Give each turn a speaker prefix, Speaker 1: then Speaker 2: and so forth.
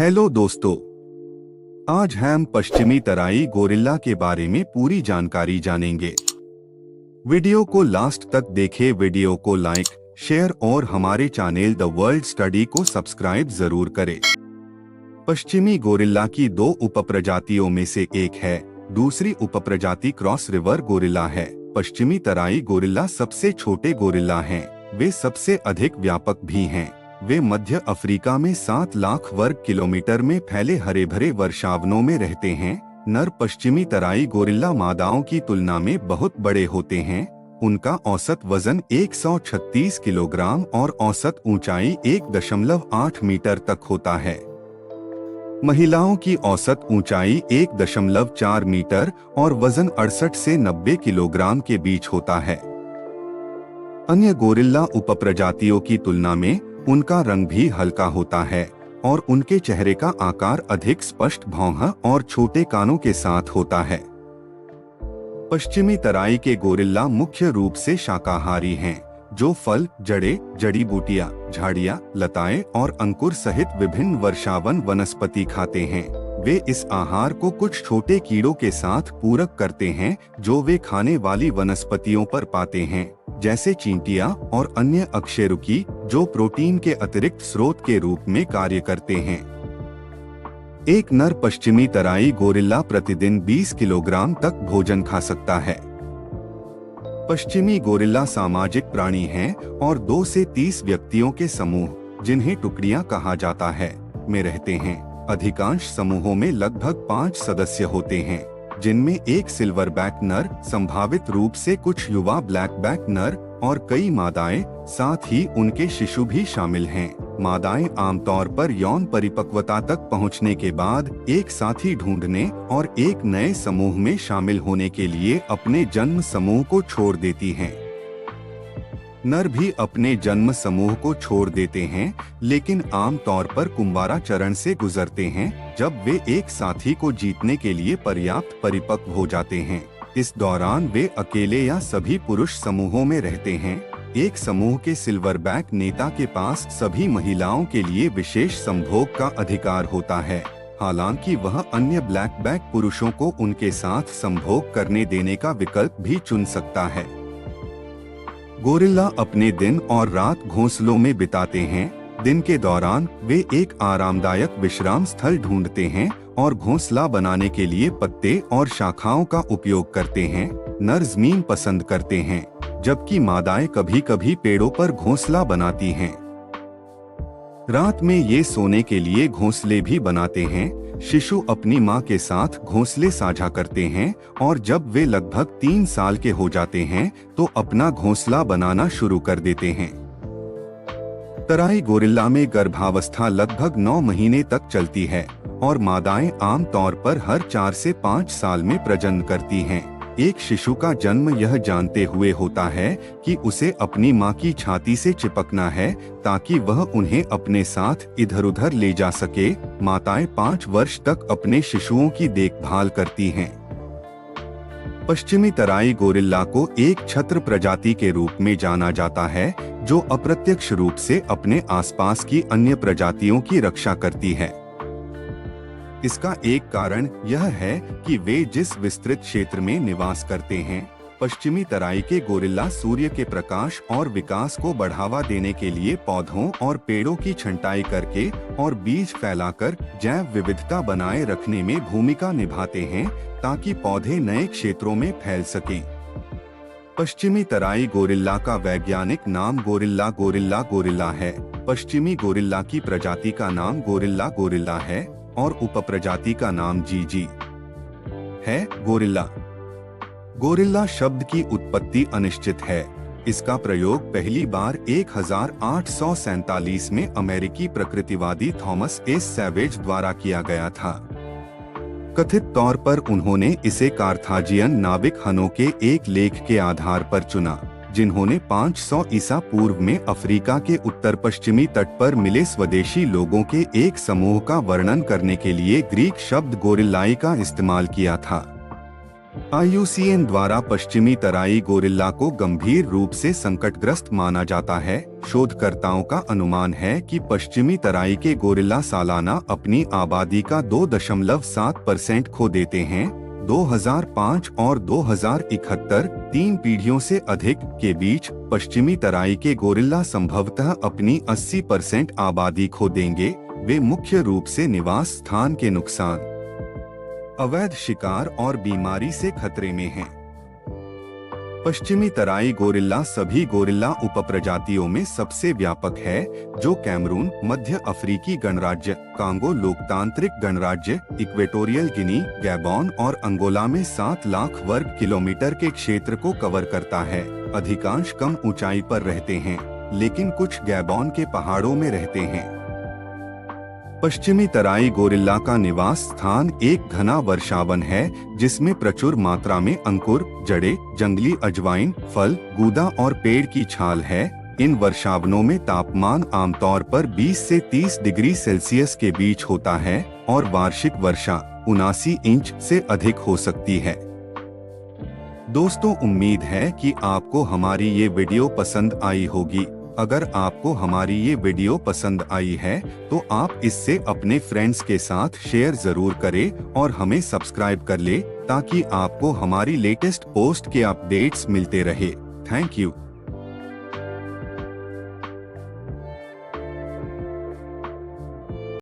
Speaker 1: Hello दोस्तों, आज हम पश्चिमी तराई गोरिल्ला के बारे में पूरी जानकारी जानेंगे। वीडियो को लास्ट तक देखें, वीडियो को लाइक, शेयर और हमारे चैनल द वर्ल्ड स्टडी को सब्सक्राइब जरूर करें। पश्चिमी गोरिल्ला की दो उपप्रजातियों में से एक है, दूसरी उपप्रजाति क्रॉस रिवर गोरिल्ला है। पश्चिमी तराई गोरिल्ला सबसे छोटे गोरिल्ला हैं, वे सबसे अधिक व्यापक भी हैं। वे मध्य अफ्रीका में 7 लाख वर्ग किलोमीटर में फैले हरे भरे वर्षावनों में रहते हैं। नर पश्चिमी तराई गोरिल्ला मादाओं की तुलना में बहुत बड़े होते हैं। उनका औसत वजन 136 किलोग्राम और औसत ऊंचाई 1.8 मीटर तक होता है। महिलाओं की औसत ऊंचाई 1.4 मीटर और वजन 68 से 90 किलोग्राम के बीच होता है। अन्य गोरिल्ला उपप्रजातियों की तुलना में उनका रंग भी हल्का होता है और उनके चेहरे का आकार अधिक स्पष्ट भौंहा और छोटे कानों के साथ होता है। पश्चिमी तराई के गोरिल्ला मुख्य रूप से शाकाहारी हैं, जो फल, जड़ें, जड़ी बूटियां, झाड़ियां, लताएं और अंकुर सहित विभिन्न वर्षावन वनस्पति खाते हैं। वे इस आहार को कुछ छोटे कीड़ों के साथ पूरक करते हैं जो वे खाने वाली वनस्पतियों पर पाते हैं, जैसे चींटियां और अन्य अकशेरुकी, जो प्रोटीन के अतिरिक्त स्रोत के रूप में कार्य करते हैं। एक नर पश्चिमी तराई गोरिल्ला प्रतिदिन 20 किलोग्राम तक भोजन खा सकता है। पश्चिमी गोरिल्ला सामाजिक प्राणी हैं और 2 से 30 व्यक्तियों के समूह, जिन्हें टुकड़ियां कहा जाता है, में रहते हैं। अधिकांश समूहों में लगभग 5 सदस्य होते हैं, जिनमें एक सिल्वरबैक नर, संभावित रूप से कुछ युवा ब्लैकबैक नर और कई मादाएं, साथ ही उनके शिशु भी शामिल हैं। मादाएं आमतौर पर यौन परिपक्वता तक पहुंचने के बाद एक साथी ढूंढने और एक नए समूह में शामिल होने के लिए अपने जन्म समूह को छोड़ देती हैं। नर भी अपने जन्म समूह को छोड़ देते हैं, लेकिन आमतौर पर कुंवारा चरण से गुजरते हैं जब वे एक साथी को जीतने के लिए पर्याप्त परिपक्व हो जाते हैं। इस दौरान वे अकेले या सभी पुरुष समूहों में रहते हैं। एक समूह के सिल्वरबैक नेता के पास सभी महिलाओं के लिए विशेष संभोग का अधिकार होता है, हालांकि वह अन्य ब्लैकबैक पुरुषों को उनके साथ संभोग करने देने का विकल्प भी चुन सकता है। गोरिल्ला अपने दिन और रात घोंसलों में बिताते हैं। दिन के दौरान वे एक आरामदायक विश्राम स्थल ढूंढते हैं और घोंसला बनाने के लिए पत्ते और शाखाओं का उपयोग करते हैं। नर जमीन पसंद करते हैं, जबकि मादाएं कभी-कभी पेड़ों पर घोंसला बनाती हैं। रात में ये सोने के लिए घोंसले भी बनाते हैं। शिशु अपनी मां के साथ घोंसले साझा करते हैं और जब वे लगभग 3 साल के हो जाते हैं तो अपना घोंसला बनाना शुरू कर देते हैं। तराई गोरिल्ला में गर्भावस्था लगभग 9 महीने तक चलती है और मादाएं आमतौर पर हर 4 से 5 साल में प्रजनन करती हैं। एक शिशु का जन्म यह जानते हुए होता है कि उसे अपनी मां की छाती से चिपकना है ताकि वह उन्हें अपने साथ इधर-उधर ले जा सके। माताएं 5 वर्ष तक अपने शिशुओं की देखभाल करती हैं। पश्चिमी तराई गोरिल्ला को एक छत्र प्रजाति के रूप में जाना जाता है, जो अप्रत्यक्ष रूप से अपने आसपास की अन्य प्रजातियों की रक्षा करती है। इसका एक कारण यह है कि वे जिस विस्तृत क्षेत्र में निवास करते हैं, पश्चिमी तराई के गोरिल्ला सूर्य के प्रकाश और विकास को बढ़ावा देने के लिए पौधों और पेड़ों की छंटाई करके और बीज फैलाकर जैव विविधता बनाए रखने में भूमिका निभाते हैं ताकि पौधे नए क्षेत्रों में फैल सकें। पश्चिमी तराई गोरिल्ला का वैज्ञानिक नाम गोरिल्ला गोरिल्ला गोरिल्ला है। पश्चिमी गोरिल्ला की प्रजाति का नाम गोरिल्ला गोरिल्ला है और उपप्रजाति का नाम जीजी है। गोरिल्ला गोरिल्ला शब्द की उत्पत्ति अनिश्चित है। इसका प्रयोग पहली बार 1847 में अमेरिकी प्रकृतिवादी थॉमस एस सैवेज द्वारा किया गया था। कथित तौर पर उन्होंने इसे कार्थाजियन नाविक हनो के एक लेख के आधार पर चुना, जिन्होंने 500 ईसा पूर्व में अफ्रीका के उत्तर पश्चिमी तट पर मिले स्वदेशी लोगों के एक समूह का वर्णन करने के लिए ग्रीक शब्द गोरिल्लाई का इस्तेमाल किया था। IUCN द्वारा पश्चिमी तराई गोरिल्ला को गंभीर रूप से संकटग्रस्त माना जाता है। शोधकर्ताओं का अनुमान है कि पश्चिमी तराई के गोरिल्ला सालाना अपनी आबादी का 2.7% खो देते हैं। 2005 और 2071, 3 पीढ़ियों से अधिक के बीच पश्चिमी तराई के गोरिल्ला संभवतः अपनी 80% आबादी खो देंगे। वे मुख्य रूप से निवास स्थान के नुकसान, अवैध शिकार और बीमारी से खतरे में हैं। पश्चिमी तराई गोरिल्ला सभी गोरिल्ला उपप्रजातियों में सबसे व्यापक है, जो कैमरून, मध्य अफ्रीकी गणराज्य, कांगो लोकतांत्रिक गणराज्य, इक्वेटोरियल गिनी, गैबोन और अंगोला में 7 लाख वर्ग किलोमीटर के क्षेत्र को कवर करता है। अधिकांश कम ऊंचाई पर रहते हैं, लेकिन कुछ गैबोन के पहाड़ों में रहते हैं। पश्चिमी तराई गोरिल्ला का निवास स्थान एक घना वर्षावन है, जिसमें प्रचुर मात्रा में अंकुर, जड़ें, जंगली अजवाइन, फल, गूदा और पेड़ की छाल है। इन वर्षावनों में तापमान आमतौर पर 20 से 30 डिग्री सेल्सियस के बीच होता है और वार्षिक वर्षा 79 इंच से अधिक हो सकती है। दोस्तों, उम्मीद है कि आपको हमारी ये वीडियो पसंद आई होगी। अगर आपको हमारी ये वीडियो पसंद आई है तो आप इससे अपने फ्रेंड्स के साथ शेयर जरूर करें और हमें सब्सक्राइब कर ले, ताकि आपको हमारी लेटेस्ट पोस्ट के अपडेट्स मिलते रहे। Thank you.